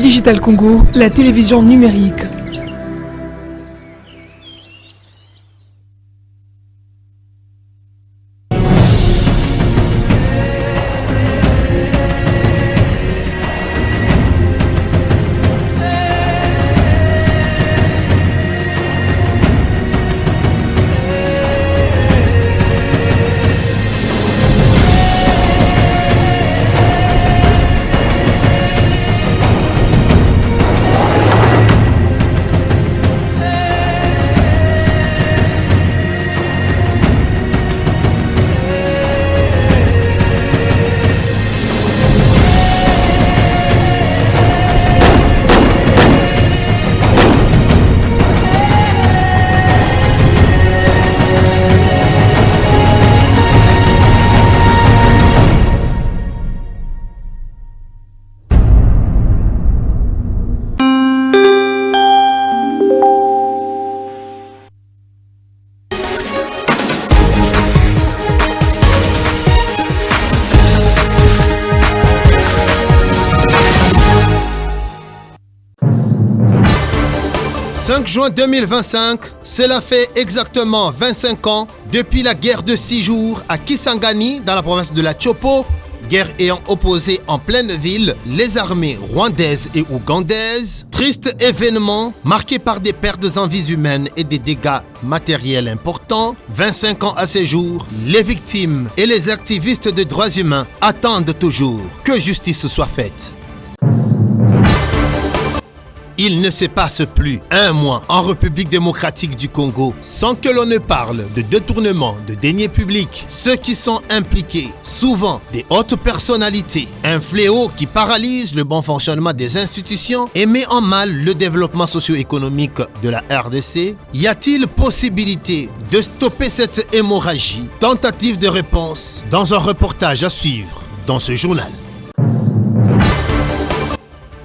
Digital Congo, la télévision numérique. « 5 juin 2025, cela fait exactement 25 ans depuis la guerre de 6 jours à Kisangani, dans la province de la Chopo, guerre ayant opposé en pleine ville les armées rwandaises et ougandaises. Triste événement marqué par des pertes en vies humaines et des dégâts matériels importants. 25 ans à ce jour, les victimes et les activistes des droits humains attendent toujours que justice soit faite. Il ne se passe plus un mois en République démocratique du Congo sans que l'on ne parle de détournement de deniers publics. Ceux qui sont impliqués, souvent des hautes personnalités, un fléau qui paralyse le bon fonctionnement des institutions et met en mal le développement socio-économique de la RDC. Y a-t-il possibilité de stopper cette hémorragie? Tentative de réponse dans un reportage à suivre dans ce journal.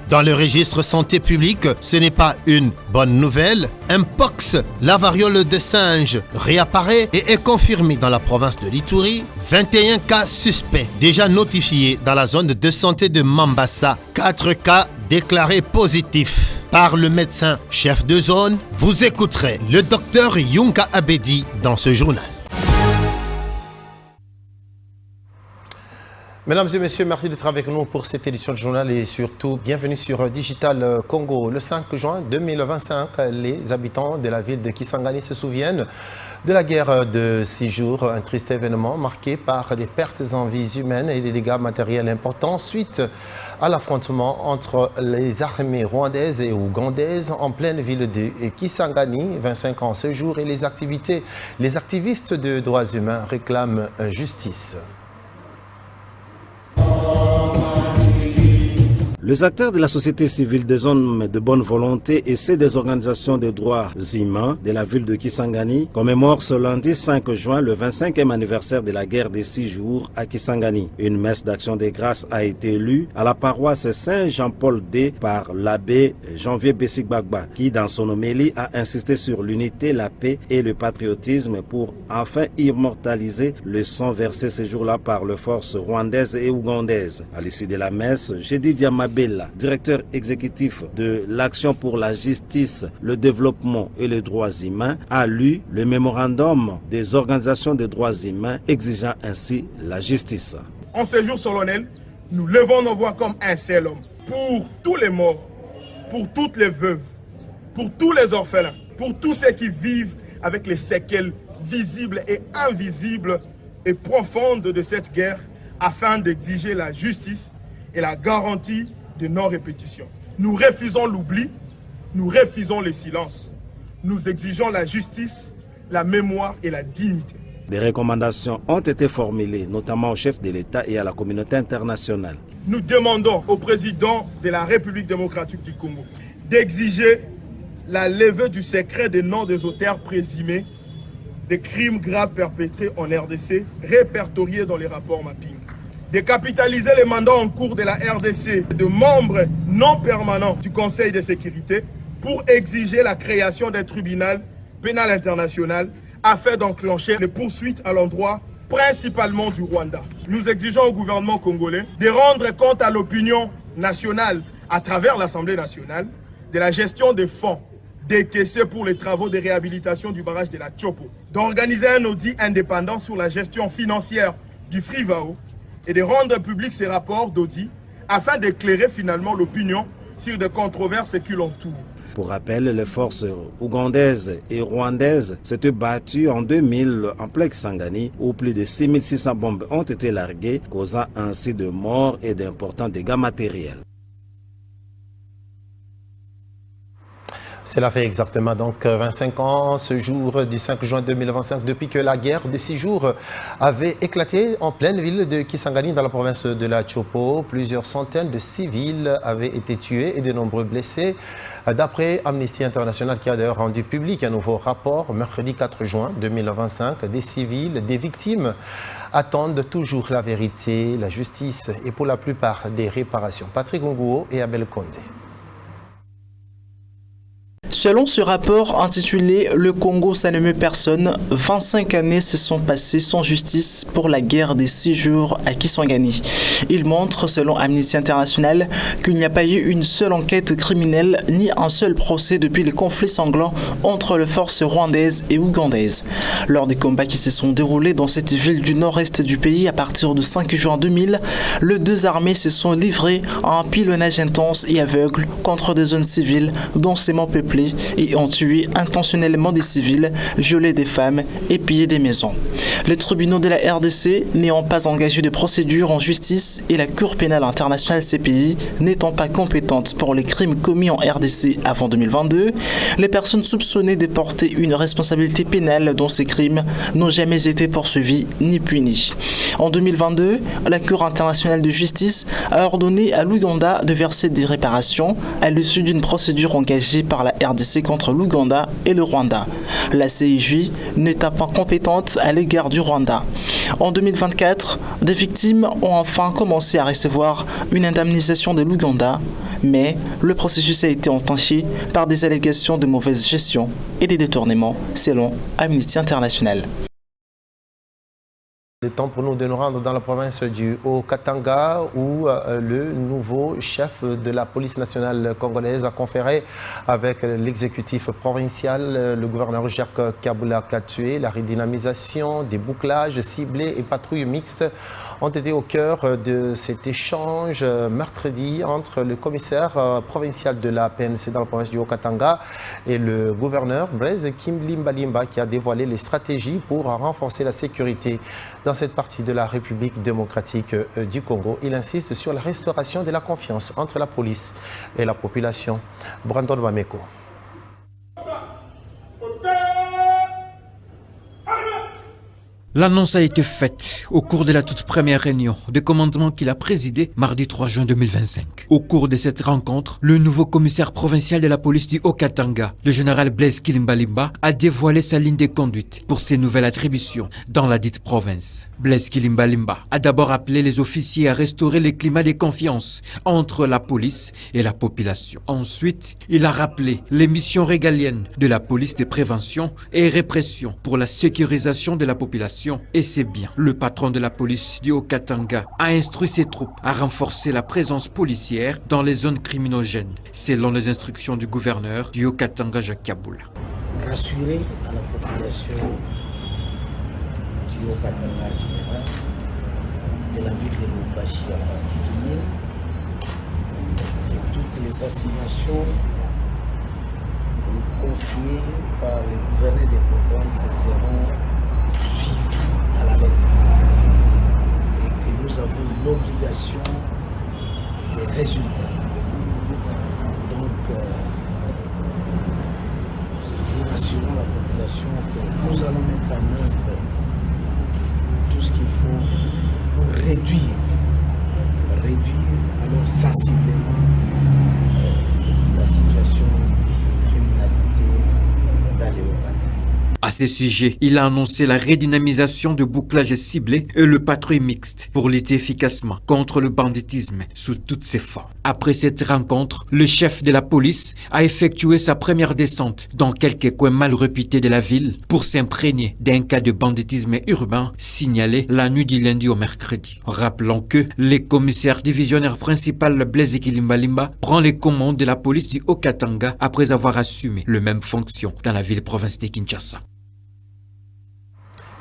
Dans le registre santé publique, ce n'est pas une bonne nouvelle. Mpox, la variole de singe, réapparaît et est confirmée dans la province de l'Ituri. 21 cas suspects déjà notifiés dans la zone de santé de Mambasa. 4 cas déclarés positifs par le médecin chef de zone. Vous écouterez le docteur Yunka Abedi dans ce journal. Mesdames et messieurs, merci d'être avec nous pour cette édition de journal et surtout bienvenue sur Digital Congo. Le 5 juin 2025, les habitants de la ville de Kisangani se souviennent de la guerre de 6 jours, un triste événement marqué par des pertes en vies humaines et des dégâts matériels importants suite à l'affrontement entre les armées rwandaises et ougandaises en pleine ville de Kisangani. 25 ans ce jour et les activistes de droits humains réclament justice. Les acteurs de la société civile, des hommes de bonne volonté et ceux des organisations des droits humains de la ville de Kisangani commémorent ce lundi 5 juin le 25e anniversaire de la guerre des 6 jours à Kisangani. Une messe d'action des grâces a été lue à la paroisse Saint-Jean-Paul II par l'abbé Janvier Bessigbagba qui, dans son homélie, a insisté sur l'unité, la paix et le patriotisme pour enfin immortaliser le sang versé ce jour-là par les forces rwandaises et ougandaises. À l'issue de la messe, Jedi Diamabella, directeur exécutif de l'Action pour la justice, le développement et les droits humains, a lu le mémorandum des organisations des droits humains exigeant ainsi la justice. En ce jour solennel, nous levons nos voix comme un seul homme pour tous les morts, pour toutes les veuves, pour tous les orphelins, pour tous ceux qui vivent avec les séquelles visibles et invisibles et profondes de cette guerre afin d'exiger la justice et la garantie de non-répétition. Nous refusons l'oubli, nous refusons le silence. Nous exigeons la justice, la mémoire et la dignité. Des recommandations ont été formulées, notamment au chef de l'État et à la communauté internationale. Nous demandons au président de la République démocratique du Congo d'exiger la levée du secret des noms des auteurs présumés des crimes graves perpétrés en RDC, répertoriés dans les rapports mapping. De capitaliser les mandats en cours de la RDC de membres non permanents du Conseil de sécurité pour exiger la création d'un tribunal pénal international afin d'enclencher les poursuites à l'endroit principalement du Rwanda. Nous exigeons au gouvernement congolais de rendre compte à l'opinion nationale, à travers l'Assemblée nationale, de la gestion des fonds décaissés pour les travaux de réhabilitation du barrage de la Tchopo, d'organiser un audit indépendant sur la gestion financière du Frivao et de rendre public ces rapports d'audit afin d'éclairer finalement l'opinion sur des controverses qui l'entourent. Pour rappel, les forces ougandaises et rwandaises s'étaient battues en 2000 en plein Kisangani où plus de 6600 bombes ont été larguées, causant ainsi de morts et d'importants dégâts matériels. Cela fait exactement donc 25 ans, ce jour du 5 juin 2025, depuis que la guerre de 6 jours avait éclaté en pleine ville de Kisangani, dans la province de la Tchopo. Plusieurs centaines de civils avaient été tués et de nombreux blessés. D'après Amnesty International, qui a d'ailleurs rendu public un nouveau rapport mercredi 4 juin 2025, des civils, des victimes attendent toujours la vérité, la justice et pour la plupart des réparations. Patrick Ngouo et Abel Condé. Selon ce rapport intitulé « Le Congo, ça ne meut personne », 25 années se sont passées sans justice pour la guerre des 6 jours à Kisangani. Il montre, selon Amnesty International, qu'il n'y a pas eu une seule enquête criminelle ni un seul procès depuis les conflits sanglants entre les forces rwandaises et ougandaises. Lors des combats qui se sont déroulés dans cette ville du nord-est du pays à partir du 5 juin 2000, les deux armées se sont livrées à un pilonnage intense et aveugle contre des zones civiles densément peuplées et ont tué intentionnellement des civils, violé des femmes et pillé des maisons. Les tribunaux de la RDC n'ayant pas engagé de procédure en justice et la Cour pénale internationale CPI n'étant pas compétente pour les crimes commis en RDC avant 2022, les personnes soupçonnées de porter une responsabilité pénale dans ces crimes n'ont jamais été poursuivies ni punies. En 2022, la Cour internationale de justice a ordonné à l'Ouganda de verser des réparations à l'issue d'une procédure engagée par la RDC contre l'Ouganda et le Rwanda. La CIJ n'étant pas compétente à l'égard du Rwanda. En 2024, des victimes ont enfin commencé à recevoir une indemnisation de l'Ouganda, mais le processus a été entaché par des allégations de mauvaise gestion et des détournements, selon Amnesty International. Le temps pour nous de nous rendre dans la province du Haut-Katanga où le nouveau chef de la police nationale congolaise a conféré avec l'exécutif provincial, le gouverneur Jacques Kabula Katue. La redynamisation des bouclages ciblés et patrouilles mixtes ont été au cœur de cet échange mercredi entre le commissaire provincial de la PNC dans la province du Haut-Katanga et le gouverneur Blaise Kimlimbalimba qui a dévoilé les stratégies pour renforcer la sécurité dans cette partie de la République démocratique du Congo. Il insiste sur la restauration de la confiance entre la police et la population. Brandon Wameko. L'annonce a été faite au cours de la toute première réunion de commandement qu'il a présidée mardi 3 juin 2025. Au cours de cette rencontre, le nouveau commissaire provincial de la police du Haut-Katanga, le général Blaise Kilimbalimba, a dévoilé sa ligne de conduite pour ses nouvelles attributions dans la dite province. Blaise Kilimbalimba a d'abord appelé les officiers à restaurer le climat de confiance entre la police et la population. Ensuite, il a rappelé les missions régaliennes de la police de prévention et répression pour la sécurisation de la population. Et c'est bien. Le patron de la police du Haut-Katanga a instruit ses troupes à renforcer la présence policière dans les zones criminogènes, selon les instructions du gouverneur du Haut-Katanga, Jacques Kabula. Rassurer à la population du Haut-Katanga en général, de la ville de Lubumbashi en particulier, et toutes les assignations confiées par les gouverneurs des provinces seront suivies à la lettre et que nous avons l'obligation des résultats. Donc, nous rassurons la population que nous allons mettre en œuvre tout ce qu'il faut pour réduire alors sensiblement la situation de criminalité dans les Haut-Katanga. À ces sujets, il a annoncé la redynamisation de bouclage ciblé et le patrouille mixte pour lutter efficacement contre le banditisme sous toutes ses formes. Après cette rencontre, le chef de la police a effectué sa première descente dans quelques coins mal réputés de la ville pour s'imprégner d'un cas de banditisme urbain signalé la nuit du lundi au mercredi. Rappelons que le commissaire divisionnaire principal Blaise Kilimbalimba prend les commandes de la police du Haut-Katanga après avoir assumé les mêmes fonctions dans la ville-province de Kinshasa.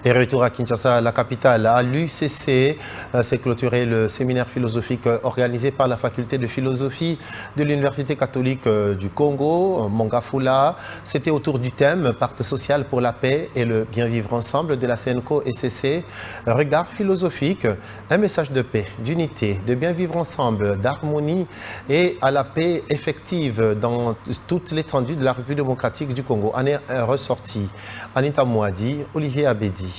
Et retour à Kinshasa, la capitale. À l'UCC, s'est clôturé le séminaire philosophique organisé par la faculté de philosophie de l'Université catholique du Congo, Mongafula. C'était autour du thème Pacte social pour la paix et le bien vivre ensemble de la CNCO-ECC. Regard philosophique, un message de paix, d'unité, de bien vivre ensemble, d'harmonie et à la paix effective dans toute l'étendue de la République démocratique du Congo. En est ressorti Anita Mouadi, Olivier Abedi.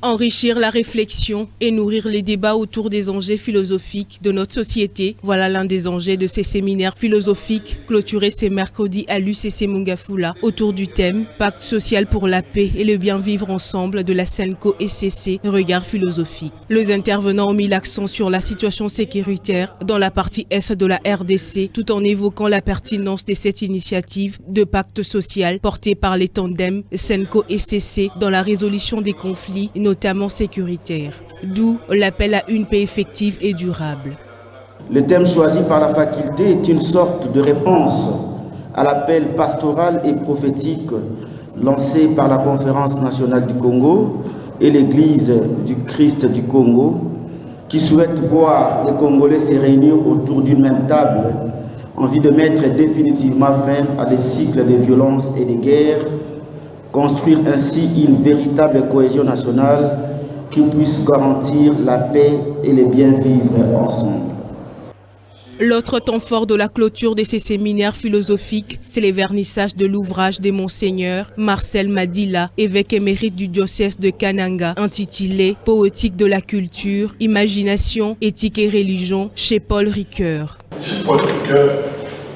Enrichir la réflexion et nourrir les débats autour des enjeux philosophiques de notre société. Voilà l'un des enjeux de ces séminaires philosophiques clôturés ce mercredi à l'UCC Mongafula autour du thème Pacte social pour la paix et le bien vivre ensemble de la CNCO-ECC, regard philosophique. Les intervenants ont mis l'accent sur la situation sécuritaire dans la partie Est de la RDC tout en évoquant la pertinence de cette initiative de pacte social portée par les tandems CNCO-ECC dans la résolution des conflits, notamment sécuritaires, d'où l'appel à une paix effective et durable. Le thème choisi par la faculté est une sorte de réponse à l'appel pastoral et prophétique lancé par la Conférence nationale du Congo et l'Église du Christ du Congo, qui souhaite voir les Congolais se réunir autour d'une même table en vue de mettre définitivement fin à des cycles de violence et de guerre, construire ainsi une véritable cohésion nationale qui puisse garantir la paix et le bien vivre ensemble. L'autre temps fort de la clôture de ces séminaires philosophiques, c'est le vernissage de l'ouvrage de Monseigneur Marcel Madila, évêque émérite du diocèse de Kananga, intitulé « Poétique de la culture, imagination, éthique et religion » chez Paul Ricoeur. Chez Paul Ricoeur,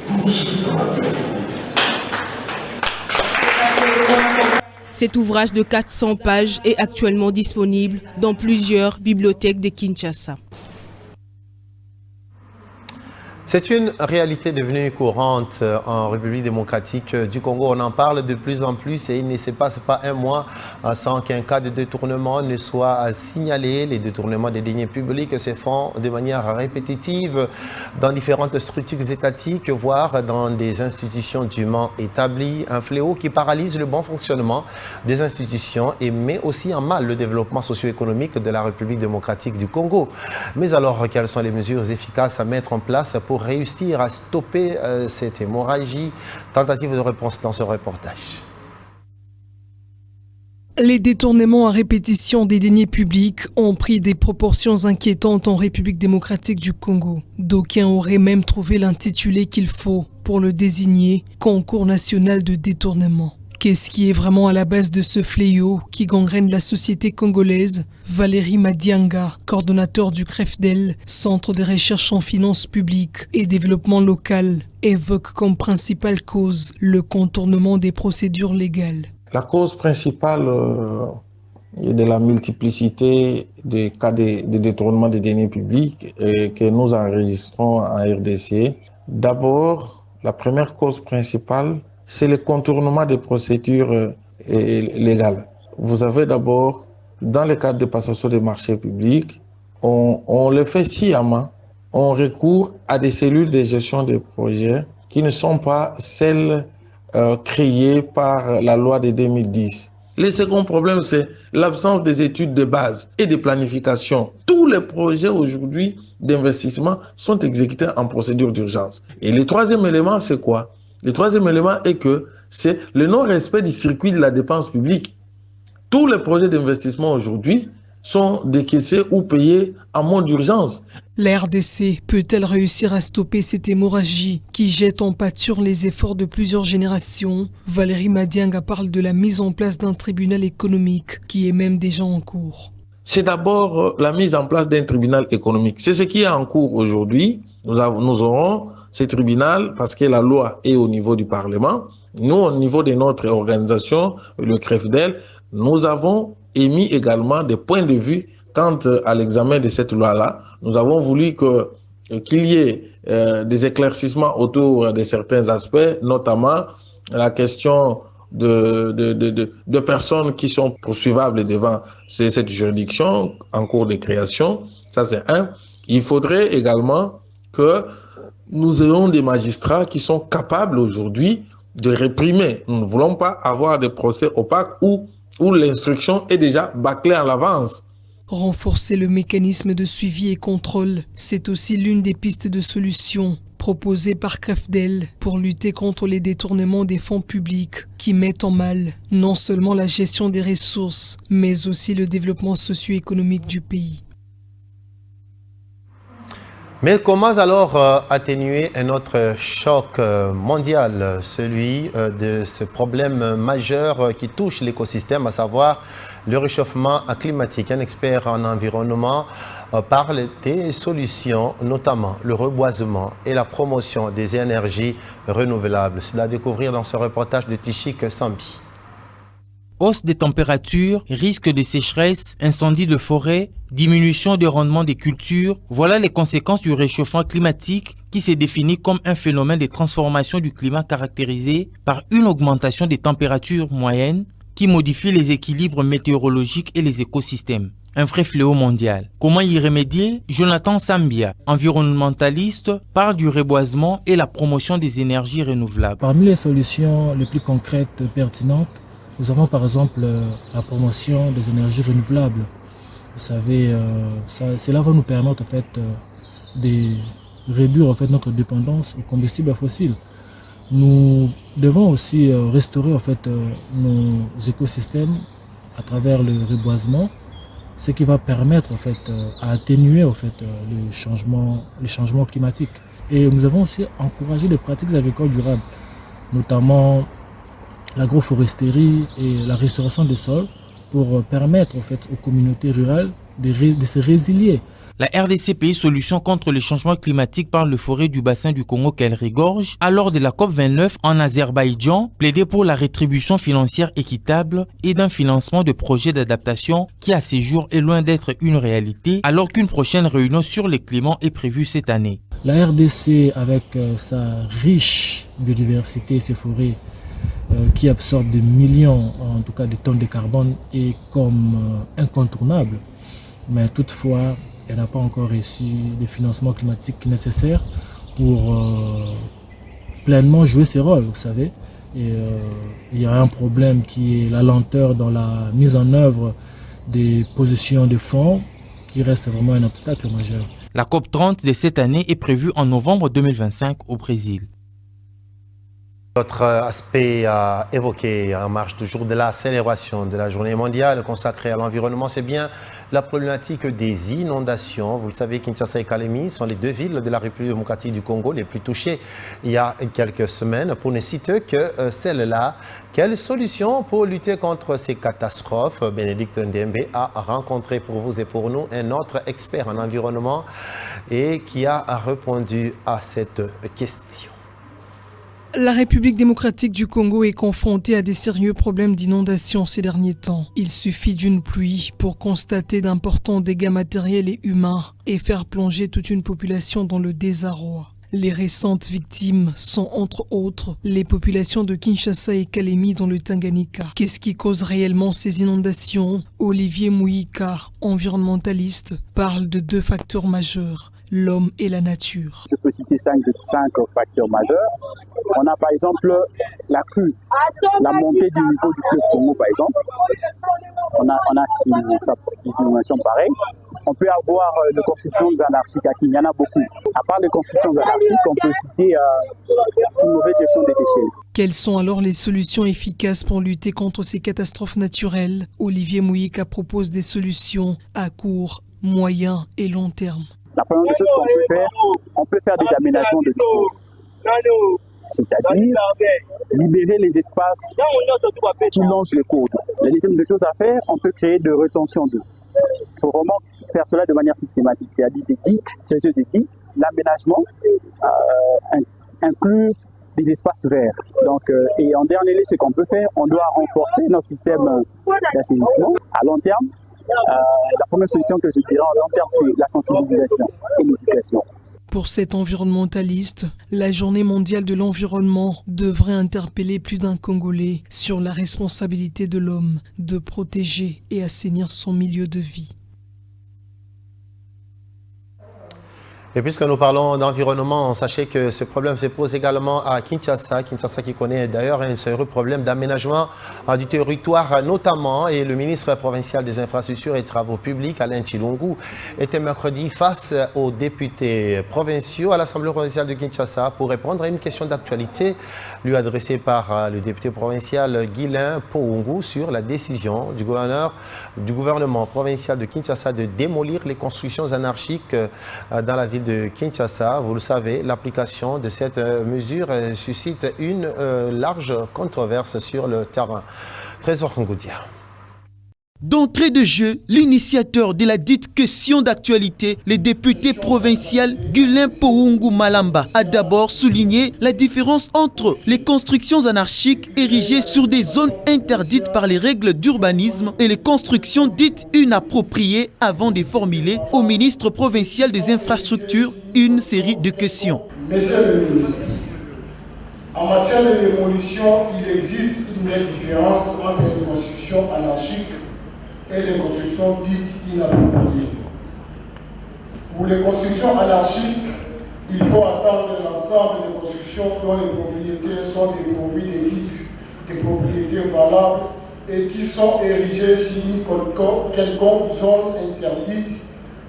pour ceux qui l'ont appelé. Cet ouvrage de 400 pages est actuellement disponible dans plusieurs bibliothèques de Kinshasa. C'est une réalité devenue courante en République démocratique du Congo. On en parle de plus en plus et il ne se passe pas un mois sans qu'un cas de détournement ne soit signalé. Les détournements des deniers publics se font de manière répétitive dans différentes structures étatiques, voire dans des institutions dûment établies. Un fléau qui paralyse le bon fonctionnement des institutions et met aussi en mal le développement socio-économique de la République démocratique du Congo. Mais alors, quelles sont les mesures efficaces à mettre en place pour réussir à stopper cette hémorragie? Tentative de réponse dans ce reportage. Les détournements à répétition des deniers publics ont pris des proportions inquiétantes en République démocratique du Congo. D'aucuns auraient même trouvé l'intitulé qu'il faut pour le désigner Concours national de détournement. Qu'est-ce qui est vraiment à la base de ce fléau qui gangrène la société congolaise? Valérie Madianga, coordonnateur du CREFDEL, Centre de recherche en finances publiques et développement local, évoque comme principale cause le contournement des procédures légales. La cause principale est de la multiplicité des cas de détournement des deniers publics que nous enregistrons en RDC. D'abord, la première cause principale, c'est le contournement des procédures légales. Vous avez d'abord, dans le cadre de passation des marchés publics, on le fait sciemment, on recourt à des cellules de gestion des projets qui ne sont pas celles créées par la loi de 2010. Le second problème, c'est l'absence des études de base et de planification. Tous les projets aujourd'hui d'investissement sont exécutés en procédure d'urgence. Et le troisième élément, c'est quoi? Le troisième élément est que c'est le non-respect du circuit de la dépense publique. Tous les projets d'investissement aujourd'hui sont décaissés ou payés en mode d'urgence. La RDC peut-elle réussir à stopper cette hémorragie qui jette en pâture les efforts de plusieurs générations? Valérie Madianga parle de la mise en place d'un tribunal économique qui est même déjà en cours. C'est d'abord la mise en place d'un tribunal économique. C'est ce qui est en cours aujourd'hui. Nous aurons ce tribunal parce que la loi est au niveau du Parlement. Nous, au niveau de notre organisation, le CREFDEL, nous avons émis également des points de vue quant à l'examen de cette loi-là. Nous avons voulu qu'il y ait des éclaircissements autour de certains aspects, notamment la question de personnes qui sont poursuivables devant cette juridiction en cours de création. Ça, c'est un. Il faudrait également que nous ayons des magistrats qui sont capables aujourd'hui de réprimer. Nous ne voulons pas avoir des procès opaques où l'instruction est déjà bâclée à l'avance. Renforcer le mécanisme de suivi et contrôle, c'est aussi l'une des pistes de solution proposées par CREFDEL pour lutter contre les détournements des fonds publics qui mettent en mal non seulement la gestion des ressources, mais aussi le développement socio-économique du pays. Mais comment alors atténuer un autre choc mondial, celui de ce problème majeur qui touche l'écosystème, à savoir le réchauffement climatique? Un expert en environnement parle des solutions, notamment le reboisement et la promotion des énergies renouvelables. C'est à découvrir dans ce reportage de Tichik Sambi. Hausse des températures, risque de sécheresse, incendie de forêt, diminution des rendements des cultures, voilà les conséquences du réchauffement climatique qui s'est défini comme un phénomène de transformation du climat caractérisé par une augmentation des températures moyennes qui modifie les équilibres météorologiques et les écosystèmes. Un vrai fléau mondial. Comment y remédier? Jonathan Sambia, environnementaliste, parle du reboisement et la promotion des énergies renouvelables. Parmi les solutions les plus concrètes et pertinentes, nous avons par exemple la promotion des énergies renouvelables. Vous savez, cela va nous permettre en fait, de réduire en fait, notre dépendance aux combustibles fossiles. Nous devons aussi restaurer en fait, nos écosystèmes à travers le reboisement, ce qui va permettre en fait, à atténuer en fait, les changements climatiques. Et nous avons aussi encouragé les pratiques agricoles durables, notamment l'agroforesterie et la restauration des sols pour permettre en fait, aux communautés rurales de se résilier. La RDC Pays Solutions contre le changement climatique par le forêt du bassin du Congo qu'elle regorge, à lors de la COP29 en Azerbaïdjan, plaidait pour la rétribution financière équitable et d'un financement de projets d'adaptation qui à ces jours est loin d'être une réalité, alors qu'une prochaine réunion sur le climat est prévue cette année. La RDC, avec sa riche biodiversité et ses forêts, qui absorbe des millions, en tout cas des tonnes de carbone, est comme incontournable. Mais toutefois, elle n'a pas encore reçu les financements climatiques nécessaires pour pleinement jouer ses rôles, vous savez. Et il y a un problème qui est la lenteur dans la mise en œuvre des positions de fonds, qui reste vraiment un obstacle majeur. La COP30 de cette année est prévue en novembre 2025 au Brésil. Autre aspect à évoquer en marge du jour de la célébration de la journée mondiale consacrée à l'environnement, c'est bien la problématique des inondations. Vous le savez, Kinshasa et Kalemi sont les deux villes de la République démocratique du Congo les plus touchées il y a quelques semaines. Pour ne citer que celle-là, quelle solution pour lutter contre ces catastrophes? Bénédicte Ndembe a rencontré pour vous et pour nous un autre expert en environnement et qui a répondu à cette question. La République démocratique du Congo est confrontée à des sérieux problèmes d'inondation ces derniers temps. Il suffit d'une pluie pour constater d'importants dégâts matériels et humains et faire plonger toute une population dans le désarroi. Les récentes victimes sont entre autres les populations de Kinshasa et Kalemi dans le Tanganyika. Qu'est-ce qui cause réellement ces inondations? Olivier Mouika, environnementaliste, parle de deux facteurs majeurs: l'homme et la nature. Je peux citer cinq facteurs majeurs. On a par exemple la crue, la montée du niveau du fleuve Congo par exemple. On a une inondation pareille. On peut avoir les constructions anarchiques à qui il y en a beaucoup. À part les constructions anarchiques, on peut citer une mauvaise gestion des déchets. Quelles sont alors les solutions efficaces pour lutter contre ces catastrophes naturelles? Olivier Mouika propose des solutions à court, moyen et long terme. La première chose qu'on peut faire des aménagements de cours. C'est-à-dire libérer les espaces qui longent les cours d'eau. La deuxième chose à faire, on peut créer de rétention d'eau. Il faut vraiment faire cela de manière systématique, c'est-à-dire des digues, créer des digues, l'aménagement, inclure des espaces verts. Donc, et en dernier lieu, ce qu'on peut faire, on doit renforcer notre système d'assainissement à long terme. La première solution que je dirais en long terme, c'est la sensibilisation et l'éducation. Pour cet environnementaliste, la Journée mondiale de l'environnement devrait interpeller plus d'un Congolais sur la responsabilité de l'homme de protéger et assainir son milieu de vie. Et puisque nous parlons d'environnement, sachez que ce problème se pose également à Kinshasa. Kinshasa qui connaît d'ailleurs un sérieux problème d'aménagement du territoire notamment. Et le ministre provincial des Infrastructures et Travaux Publics, Alain Tshilungu, était mercredi face aux députés provinciaux à l'Assemblée provinciale de Kinshasa pour répondre à une question d'actualité lui adressée par le député provincial Guylain Pohungu sur la décision du gouvernement provincial de Kinshasa de démolir les constructions anarchiques dans la ville de Kinshasa. Vous le savez, l'application de cette mesure suscite une large controverse sur le terrain. Trésor Ngoudia. D'entrée de jeu, l'initiateur de la dite question d'actualité, le député provincial Guylain Pohungu Malamba, a d'abord souligné la différence entre les constructions anarchiques érigées sur des zones interdites par les règles d'urbanisme et les constructions dites inappropriées avant de formuler au ministre provincial des Infrastructures une série de questions. Monsieur le ministre, en matière de démolition, il existe une nette différence entre les constructions anarchiques et les constructions dites inappropriées. Pour les constructions anarchiques, il faut attendre l'ensemble des constructions dont les propriétaires sont dépourvues des titres de propriété valables et qui sont érigées sur une quelconque zone interdite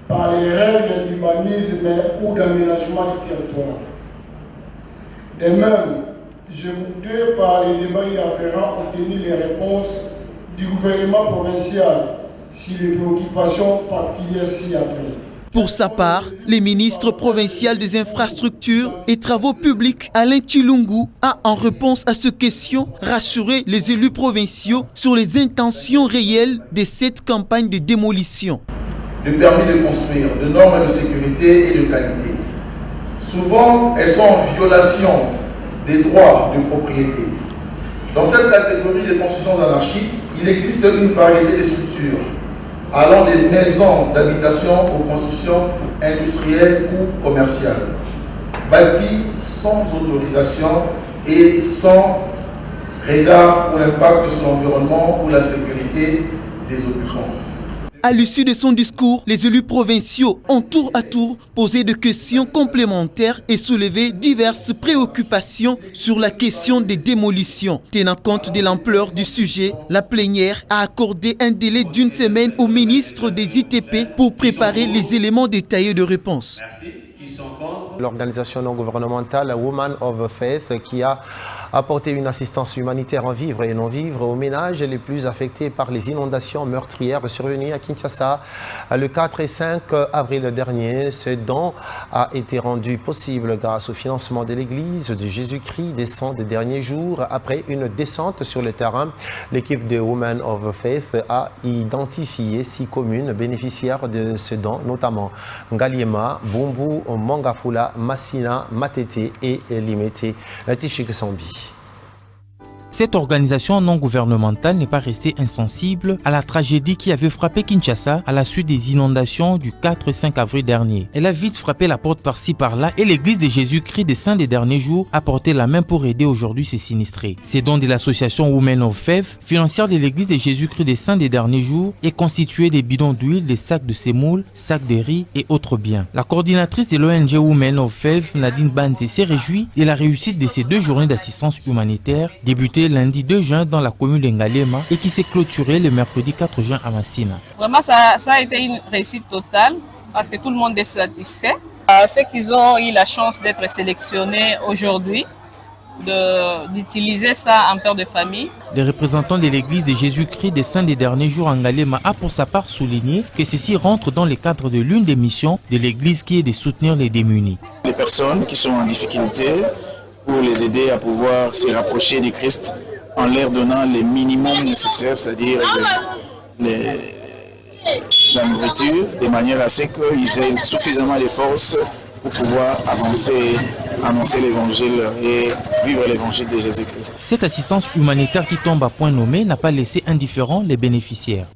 par les règles d'urbanisme ou d'aménagement du territoire. De même, je voudrais par les débats y afférents obtenir les réponses du gouvernement provincial sur les préoccupations particulières ci-après. Pour sa part, le ministre provincial des Infrastructures et Travaux Publics, Alain Tshilungu, a en réponse à ces questions rassuré les élus provinciaux sur les intentions réelles de cette campagne de démolition. Le permis de construire, de normes de sécurité et de qualité. Souvent, elles sont en violation des droits de propriété. Dans cette catégorie de constructions anarchiques, il existe une variété de structures, allant des maisons d'habitation aux constructions industrielles ou commerciales, bâties sans autorisation et sans regard pour l'impact sur l'environnement ou la sécurité des occupants. À l'issue de son discours, les élus provinciaux ont tour à tour posé des questions complémentaires et soulevé diverses préoccupations sur la question des démolitions. Tenant compte de l'ampleur du sujet, la plénière a accordé un délai d'1 semaine au ministre des ITP pour préparer les éléments détaillés de réponse. L'organisation non gouvernementale Women of Faith qui a apporté une assistance humanitaire en vivres et non vivres aux ménages les plus affectés par les inondations meurtrières survenues à Kinshasa le 4 et 5 avril dernier. Ce don a été rendu possible grâce au financement de l'Église de Jésus-Christ des Saints des derniers jours. Après une descente sur le terrain, l'équipe de Women of Faith a identifié 6 communes bénéficiaires de ce don, notamment Ngaliema, Bumbu, Mangafula, Massina, Matete et Limete. Tishik Sambi. Cette organisation non gouvernementale n'est pas restée insensible à la tragédie qui avait frappé Kinshasa à la suite des inondations du 4 et 5 avril dernier. Elle a vite frappé la porte par-ci par-là et l'église de Jésus-Christ des Saints des derniers jours a porté la main pour aider aujourd'hui ces sinistrés. C'est donc de l'association Women of Faith, financière de l'église de Jésus-Christ des Saints des derniers jours, et constituée des bidons d'huile, des sacs de semoule, sacs de riz et autres biens. La coordinatrice de l'ONG Women of Faith, Nadine Banze, s'est réjouie de la réussite de ces 2 journées d'assistance humanitaire débutées lundi 2 juin dans la commune de Ngaliema et qui s'est clôturée le mercredi 4 juin à Massina. Vraiment, ça a été une réussite totale parce que tout le monde est satisfait. Ceux qui ont eu la chance d'être sélectionnés aujourd'hui, d'utiliser ça en père de famille. Le représentant de l'église de Jésus-Christ des Saints des derniers jours en Ngaliema a pour sa part souligné que ceci rentre dans le cadre de l'une des missions de l'église qui est de soutenir les démunis. Les personnes qui sont en difficulté, pour les aider à pouvoir se rapprocher du Christ en leur donnant les minimums nécessaires, c'est-à-dire la nourriture, de manière à ce qu'ils aient suffisamment de force pour pouvoir avancer annoncer l'évangile et vivre l'évangile de Jésus-Christ. Cette assistance humanitaire qui tombe à point nommé n'a pas laissé indifférents les bénéficiaires.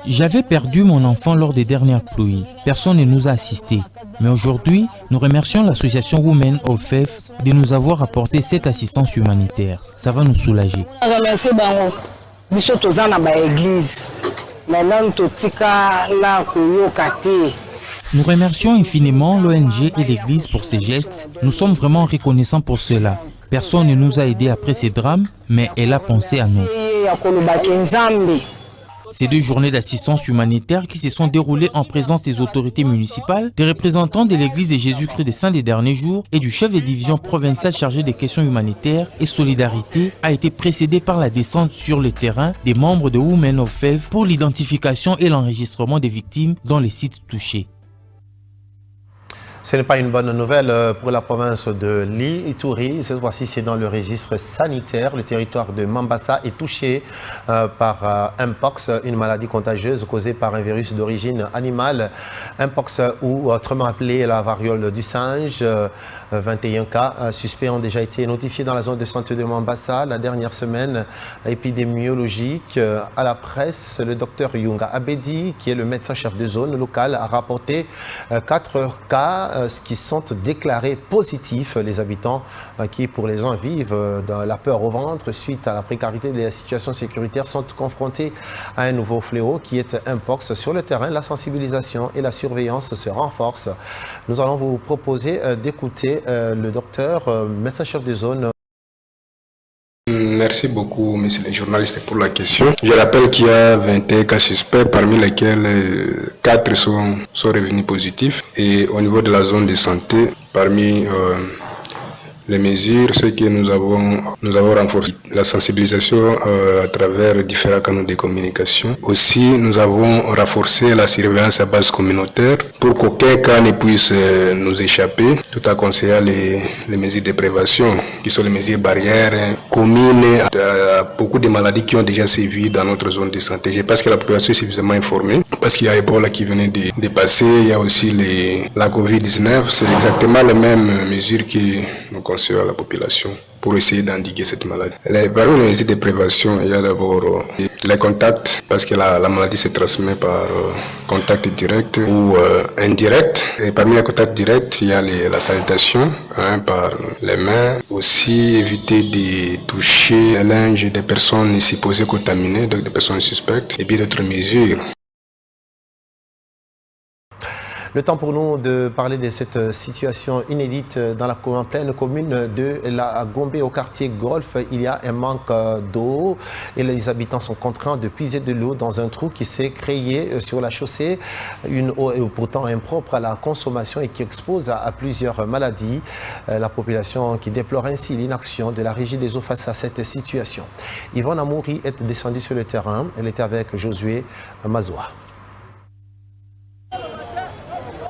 J'avais perdu mon enfant lors des dernières pluies. Personne ne nous a assistés. Mais aujourd'hui, nous remercions l'association Women of Faith de nous avoir apporté cette assistance humanitaire. Ça va nous soulager. Nous remercions infiniment l'ONG et l'Église pour ces gestes. Nous sommes vraiment reconnaissants pour cela. Personne ne nous a aidés après ces drames, mais elle a pensé à nous. Ces 2 journées d'assistance humanitaire qui se sont déroulées en présence des autorités municipales, des représentants de l'Église de Jésus-Christ des Saints des Derniers Jours et du chef de division provinciale chargé des questions humanitaires et solidarité a été précédée par la descente sur le terrain des membres de Women of Faith pour l'identification et l'enregistrement des victimes dans les sites touchés. Ce n'est pas une bonne nouvelle pour la province de l'Ituri. Cette fois-ci, c'est dans le registre sanitaire. Le territoire de Mambasa est touché par Mpox, une maladie contagieuse causée par un virus d'origine animale. Mpox, ou autrement appelé la variole du singe. 21 cas suspects ont déjà été notifiés dans la zone de santé de Mambasa. La dernière semaine épidémiologique à la presse, le docteur Yunga Abedi, qui est le médecin-chef de zone locale, a rapporté 4 cas qui sont déclarés positifs. Les habitants qui, pour les uns, vivent dans la peur au ventre suite à la précarité des situations sécuritaires sont confrontés à un nouveau fléau qui est Mpox. Sur le terrain, la sensibilisation et la surveillance se renforcent. Nous allons vous proposer d'écouter le docteur, médecin-chef de zone. Merci beaucoup, monsieur le journaliste, pour la question. Je rappelle qu'il y a 21 cas suspects, parmi lesquels 4 sont revenus positifs. Et au niveau de la zone de santé, parmi les mesures, c'est que nous avons renforcé la sensibilisation à travers différents canaux de communication. Aussi, nous avons renforcé la surveillance à base communautaire pour qu'aucun cas ne puisse nous échapper, tout en conseillant les mesures de prévention, qui sont les mesures barrières communes à beaucoup de maladies qui ont déjà sévi dans notre zone de santé. Je pense que la population est suffisamment informée, parce qu'il y a Ebola qui venait de passer, il y a aussi la COVID-19, c'est exactement les mêmes mesures que nous conseillons à la population pour essayer d'endiguer cette maladie. Parmi les mesures de prévention, il y a d'abord les contacts, parce que la maladie se transmet par contact direct ou indirect. Et parmi les contacts directs, il y a la salutation par les mains. Aussi, éviter de toucher le linge des personnes supposées contaminées, donc des personnes suspectes, et bien d'autres mesures. Le temps pour nous de parler de cette situation inédite dans la pleine commune de la Gombe au quartier Golfe. Il y a un manque d'eau et les habitants sont contraints de puiser de l'eau dans un trou qui s'est créé sur la chaussée. Une eau pourtant impropre à la consommation et qui expose à plusieurs maladies. La population qui déplore ainsi l'inaction de la Régie des eaux face à cette situation. Yvonne Amouri est descendue sur le terrain. Elle était avec Josué Mazoua.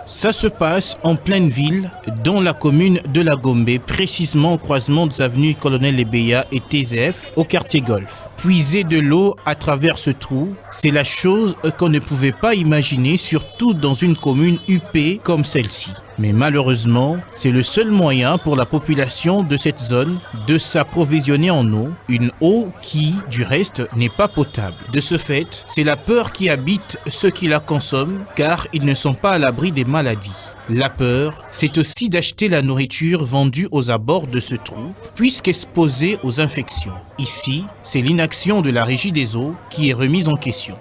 Ça se passe en pleine ville, dans la commune de la Gombe, précisément au croisement des avenues Colonel Ebeya et TZF, au quartier Golfe. Puiser de l'eau à travers ce trou, c'est la chose qu'on ne pouvait pas imaginer, surtout dans une commune huppée comme celle-ci. Mais malheureusement, c'est le seul moyen pour la population de cette zone de s'approvisionner en eau, une eau qui, du reste, n'est pas potable. De ce fait, c'est la peur qui habite ceux qui la consomment, car ils ne sont pas à l'abri des maladies. La peur, c'est aussi d'acheter la nourriture vendue aux abords de ce trou, puisqu'exposée aux infections. Ici, c'est l'inaction de la Régie des eaux qui est remise en question.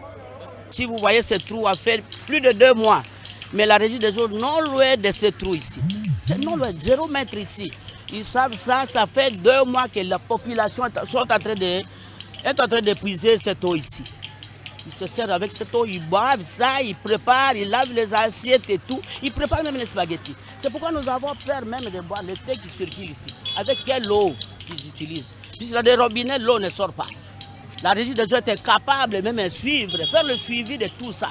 Si vous voyez ce trou a fait plus de 2 mois, mais la Régie des eaux non loin de ce trou ici. C'est non loin, 0 mètre ici. Ils savent ça, ça fait 2 mois que la population est en train d'épuiser cette eau ici. Ils se servent avec cette eau, ils boivent ça, ils préparent, ils lavent les assiettes et tout. Ils préparent même les spaghettis. C'est pourquoi nous avons peur même de boire le thé qui circule ici. Avec quelle eau ils utilisent? Puisque dans des robinets, l'eau ne sort pas. La Régie des eaux était capable même de suivre, faire le suivi de tout ça.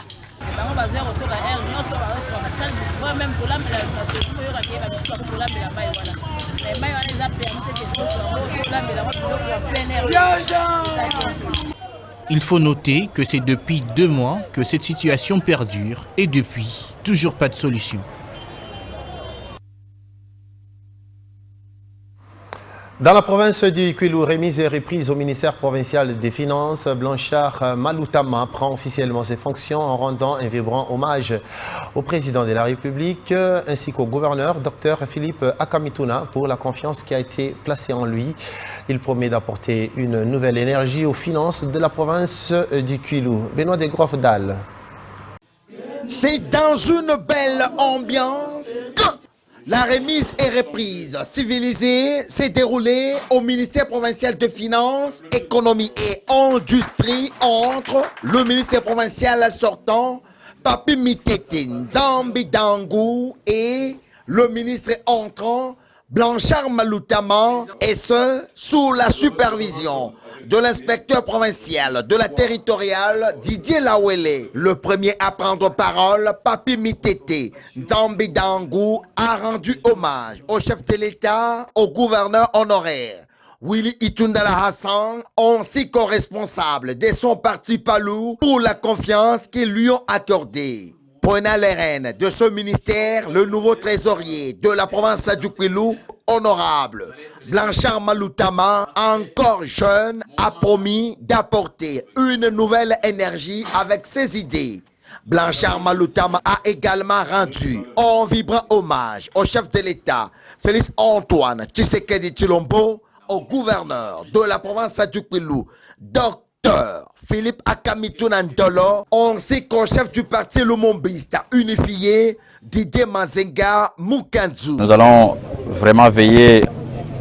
Il faut noter que c'est depuis 2 mois que cette situation perdure et depuis, toujours pas de solution. Dans la province du Kwilu, remise et reprise au ministère provincial des Finances, Blanchard Maloutama prend officiellement ses fonctions en rendant un vibrant hommage au président de la République ainsi qu'au gouverneur, Dr Philippe Akamituna, pour la confiance qui a été placée en lui. Il promet d'apporter une nouvelle énergie aux finances de la province du Kwilu. Benoît Desgroffes-Dalles. C'est dans une belle ambiance que la remise et reprise civilisée s'est déroulée au ministère provincial de Finances, Économie et Industrie entre le ministère provincial sortant, Papi Mitete Nzambi Dangou, et le ministre entrant, Blanchard Maloutama, et ce, sous la supervision de l'inspecteur provincial de la territoriale Didier Lawele. Le premier à prendre parole, Papi Mitete Nzambi Dangou, a rendu hommage au chef de l'État, au gouverneur honoraire Willy Itundala Hassan, ainsi qu'au responsable de son parti Palou, pour la confiance qu'ils lui ont accordée. Prenant les rênes de ce ministère, le nouveau trésorier de la province du Kwilu, honorable Blanchard Maloutama, encore jeune, a promis d'apporter une nouvelle énergie avec ses idées. Blanchard Maloutama a également rendu un vibrant hommage au chef de l'État, Félix Antoine Tshisekedi Tshilombo, au gouverneur de la province du Kwilu, Dr Philippe Akamituna Ndolo, ainsi qu'au chef du parti Lumumbista unifié, Didier Mazenga Mukanzu. Nous allons vraiment veiller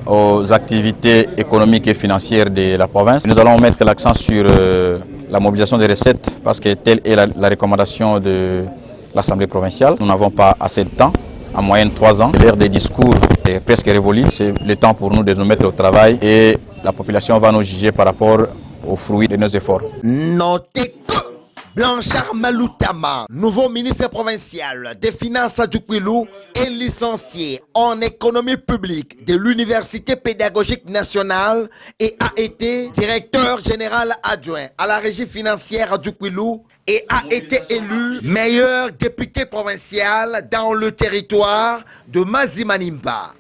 aux activités économiques et financières de la province. Nous allons mettre l'accent sur la mobilisation des recettes parce que telle est la recommandation de l'Assemblée provinciale. Nous n'avons pas assez de temps, en moyenne 3 ans. L'ère des discours est presque révolue. C'est le temps pour nous de nous mettre au travail et la population va nous juger par rapport aux fruits de nos efforts. Notez que Blanchard Maloutama, nouveau ministre provincial des Finances du Kwilu, est licencié en économie publique de l'Université pédagogique nationale et a été directeur général adjoint à la régie financière du Kwilu et a été élu meilleur député provincial dans le territoire de Mazimanimba.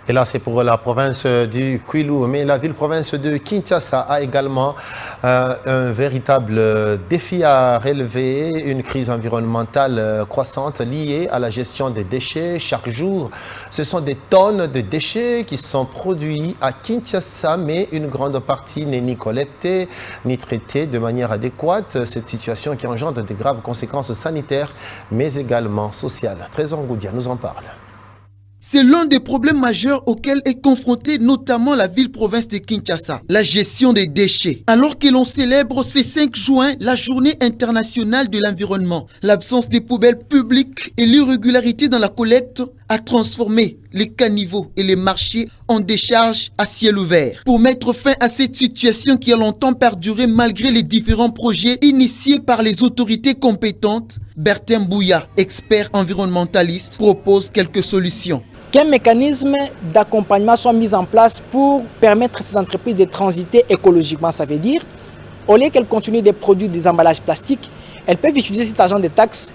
Et là, c'est pour la province du Kwilu. Mais la ville-province de Kinshasa a également un véritable défi à relever, une crise environnementale croissante liée à la gestion des déchets. Chaque jour, ce sont des tonnes de déchets qui sont produits à Kinshasa, mais une grande partie n'est ni collectée, ni traitée de manière adéquate. Cette situation qui engendre de graves conséquences sanitaires, mais également sociales. Trésor Ngoudia nous en parle. C'est l'un des problèmes majeurs auxquels est confrontée notamment la ville-province de Kinshasa, la gestion des déchets. Alors que l'on célèbre ce 5 juin la journée internationale de l'environnement, l'absence des poubelles publiques et l'irrégularité dans la collecte a transformé les caniveaux et les marchés en décharges à ciel ouvert. Pour mettre fin à cette situation qui a longtemps perduré malgré les différents projets initiés par les autorités compétentes, Bertin Bouya, expert environnementaliste, propose quelques solutions. Qu'un mécanisme d'accompagnement soit mis en place pour permettre à ces entreprises de transiter écologiquement. Ça veut dire, au lieu qu'elles continuent de produire des emballages plastiques, elles peuvent utiliser cet argent de taxes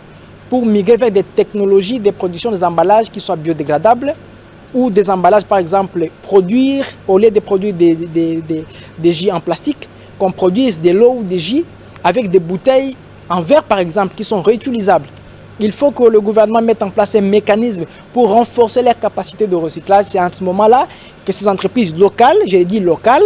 pour migrer vers des technologies de production des emballages qui soient biodégradables ou des emballages, par exemple, produire, au lieu de produire des jus en plastique, qu'on produise de l'eau ou des jus avec des bouteilles en verre, par exemple, qui sont réutilisables. Il faut que le gouvernement mette en place un mécanisme pour renforcer leur capacité de recyclage. C'est à ce moment-là que ces entreprises locales, j'ai dit locales,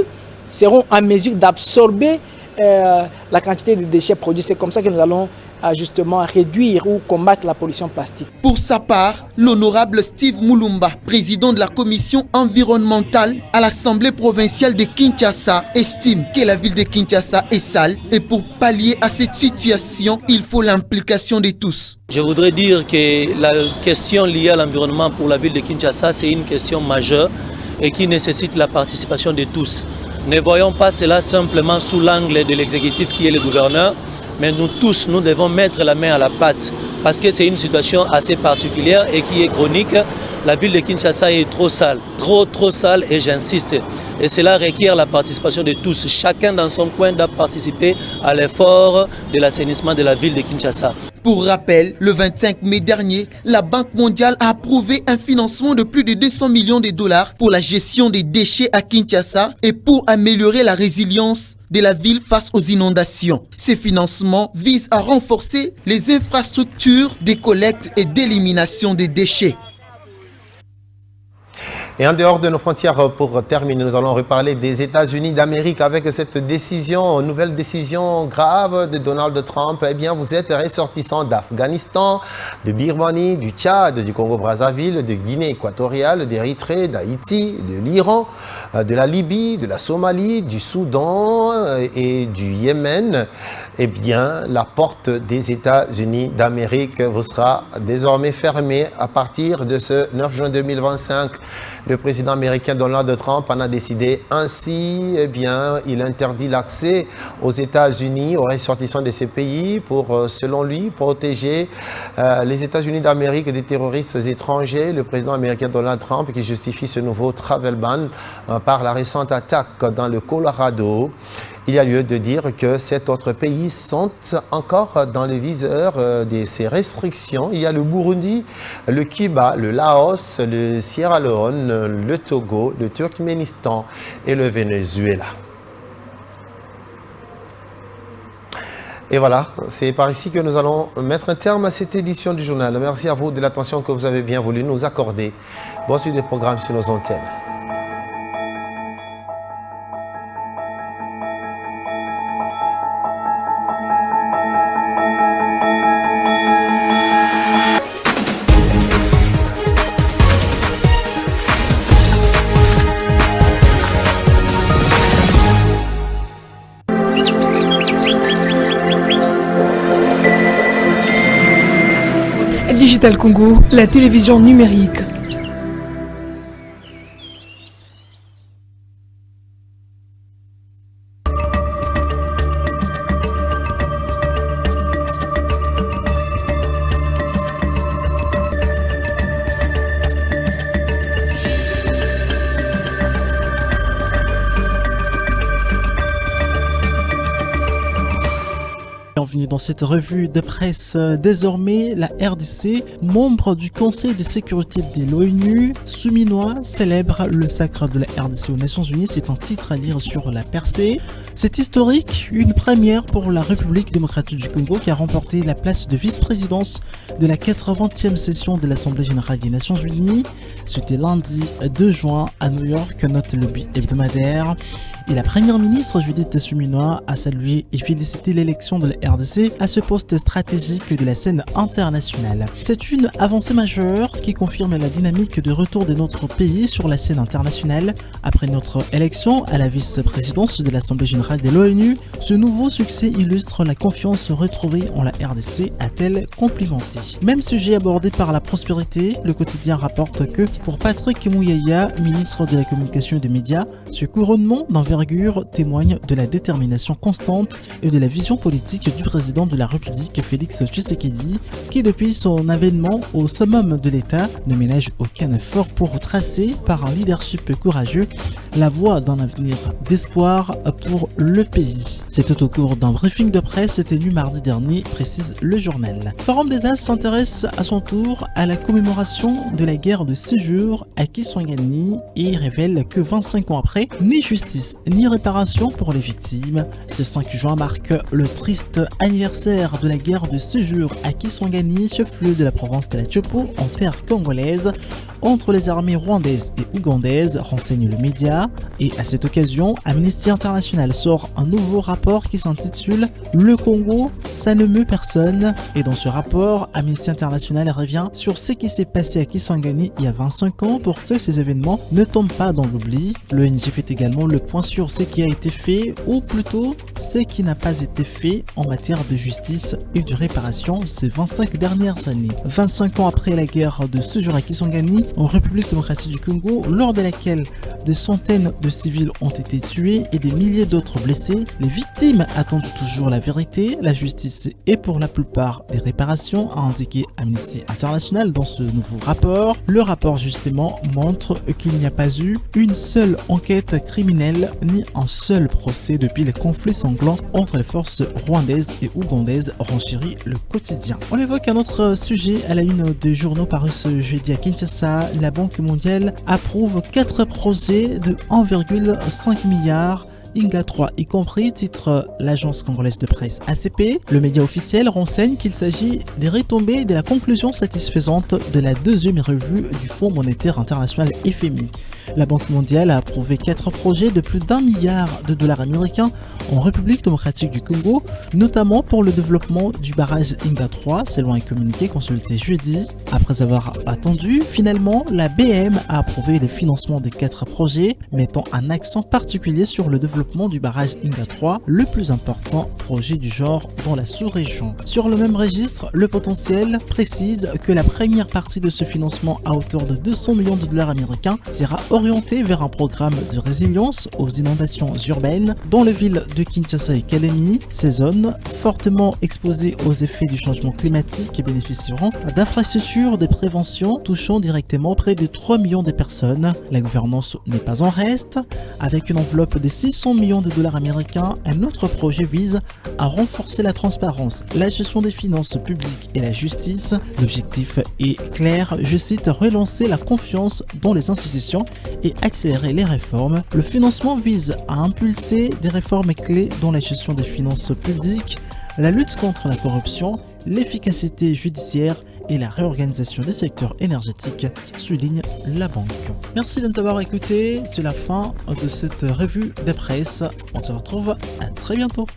seront en mesure d'absorber la quantité de déchets produits. C'est comme ça que nous allons justement réduire ou combattre la pollution plastique. Pour sa part, l'honorable Steve Mulumba, président de la commission environnementale à l'Assemblée provinciale de Kinshasa, estime que la ville de Kinshasa est sale et pour pallier à cette situation, il faut l'implication de tous. Je voudrais dire que la question liée à l'environnement pour la ville de Kinshasa, c'est une question majeure et qui nécessite la participation de tous. Ne voyons pas cela simplement sous l'angle de l'exécutif qui est le gouverneur, mais nous tous, nous devons mettre la main à la pâte parce que c'est une situation assez particulière et qui est chronique. la ville de Kinshasa est trop sale, trop sale, et j'insiste. Et cela requiert la participation de tous. Chacun dans son coin doit participer à l'effort de l'assainissement de la ville de Kinshasa. Pour rappel, le 25 mai dernier, la Banque mondiale a approuvé un financement de plus de 200 millions de dollars pour la gestion des déchets à Kinshasa et pour améliorer la résilience de la ville face aux inondations. Ces financements visent à renforcer les infrastructures de collecte et d'élimination des déchets. Et en dehors de nos frontières, pour terminer, nous allons reparler des États-Unis d'Amérique avec cette décision, nouvelle décision grave de Donald Trump. Eh bien, vous êtes ressortissant d'Afghanistan, de Birmanie, du Tchad, du Congo-Brazzaville, de Guinée équatoriale, d'Érythrée, d'Haïti, de l'Iran, de la Libye, de la Somalie, du Soudan et du Yémen. Eh bien, la porte des États-Unis d'Amérique vous sera désormais fermée à partir de ce 9 juin 2025. Le président américain Donald Trump en a décidé ainsi. Eh bien, il interdit l'accès aux États-Unis, aux ressortissants de ces pays pour, selon lui, protéger les États-Unis d'Amérique des terroristes étrangers. Le président américain Donald Trump qui justifie ce nouveau travel ban par la récente attaque dans le Colorado. Il y a lieu de dire que 7 autres pays sont encore dans les viseurs de ces restrictions. Il y a le Burundi, le Cuba, le Laos, le Sierra Leone, le Togo, le Turkménistan et le Venezuela. Et voilà, c'est par ici que nous allons mettre un terme à cette édition du journal. Merci à vous de l'attention que vous avez bien voulu nous accorder. Bonne suite des programmes sur nos antennes. Digital Congo, la télévision numérique. Bienvenue dans cette revue de presse. Désormais, la RDC, membre du Conseil de sécurité de l'ONU, Souminois, célèbre le sacre de la RDC aux Nations Unies. C'est un titre à lire sur la percée. C'est historique, une première pour la République démocratique du Congo qui a remporté la place de vice-présidence de la 80e session de l'Assemblée générale des Nations Unies. C'était lundi 2 juin à New York, note le hebdomadaire. Et la première ministre Judith Suminwa a salué et félicité l'élection de la RDC à ce poste stratégique de la scène internationale. C'est une avancée majeure qui confirme la dynamique de retour de notre pays sur la scène internationale. Après notre élection à la vice-présidence de l'Assemblée générale de l'ONU, ce nouveau succès illustre la confiance retrouvée en la RDC, a-t-elle complimenté. Même sujet abordé par la prospérité, le quotidien rapporte que pour Patrick Mouyaya, ministre de la Communication et des Médias, ce couronnement d'envergure témoigne de la détermination constante et de la vision politique du président de la République Félix Tshisekedi, qui depuis son avènement au summum de l'État ne ménage aucun effort pour tracer par un leadership courageux la voie d'un avenir d'espoir pour le pays. C'était au cours d'un briefing de presse tenu mardi dernier, précise le journal. Forum des As s'intéresse à son tour à la commémoration de la guerre de 6 jours à Kisangani et révèle que 25 ans après, ni justice ni réparation pour les victimes. Ce 5 juin marque le triste anniversaire de la guerre de 6 jours à Kisangani, chef-lieu de la province de la Tchopo, en terre congolaise, entre les armées rwandaises et ougandaises, renseigne le média. Et à cette occasion, Amnesty International sort un nouveau rapport qui s'intitule « Le Congo, ça ne meut personne ». Et dans ce rapport, Amnesty International revient sur ce qui s'est passé à Kisangani il y a 25 ans pour que ces événements ne tombent pas dans l'oubli. L'ONG fait également le point sur ce qui a été fait, ou plutôt ce qui n'a pas été fait en matière de justice et de réparation ces 25 dernières années. 25 ans après la guerre de 6 jours à Kisangani, en République démocratique du Congo, lors de laquelle des centaines centaines de civils ont été tués et des milliers d'autres blessés. Les victimes attendent toujours la vérité, la justice et pour la plupart des réparations, a indiqué Amnesty International dans ce nouveau rapport. Le rapport justement montre qu'il n'y a pas eu une seule enquête criminelle ni un seul procès depuis les conflits sanglants entre les forces rwandaises et ougandaises, renchérit le quotidien. On évoque un autre sujet à la une des journaux parus ce jeudi à Kinshasa. La Banque mondiale approuve 4 projets de 1,5 milliard Inga 3 y compris, titre l'agence congolaise de presse ACP. Le média officiel renseigne qu'il s'agit des retombées de la conclusion satisfaisante de la 2e revue du Fonds monétaire international FMI. La Banque mondiale a approuvé 4 projets de plus d'1 milliard de dollars américains en République démocratique du Congo, notamment pour le développement du barrage Inga 3, selon un communiqué consulté jeudi. Après avoir attendu, finalement, la BM a approuvé le financement des 4 projets, mettant un accent particulier sur le développement du barrage Inga 3, le plus important projet du genre dans la sous-région. Sur le même registre, le potentiel précise que la première partie de ce financement à hauteur de 200 millions de dollars américains sera orienté vers un programme de résilience aux inondations urbaines dans les villes de Kinshasa et Kalemi. Ces zones, fortement exposées aux effets du changement climatique, bénéficieront d'infrastructures de prévention touchant directement près de 3 millions de personnes. La gouvernance n'est pas en reste. Avec une enveloppe de 600 millions de dollars américains, un autre projet vise à renforcer la transparence, la gestion des finances publiques et la justice. L'objectif est clair, je cite, relancer la confiance dans les institutions et accélérer les réformes. Le financement vise à impulser des réformes clés dans la gestion des finances publiques, la lutte contre la corruption, l'efficacité judiciaire et la réorganisation des secteurs énergétiques, souligne la banque. Merci de nous avoir écoutés. C'est la fin de cette revue de presse. On se retrouve à très bientôt.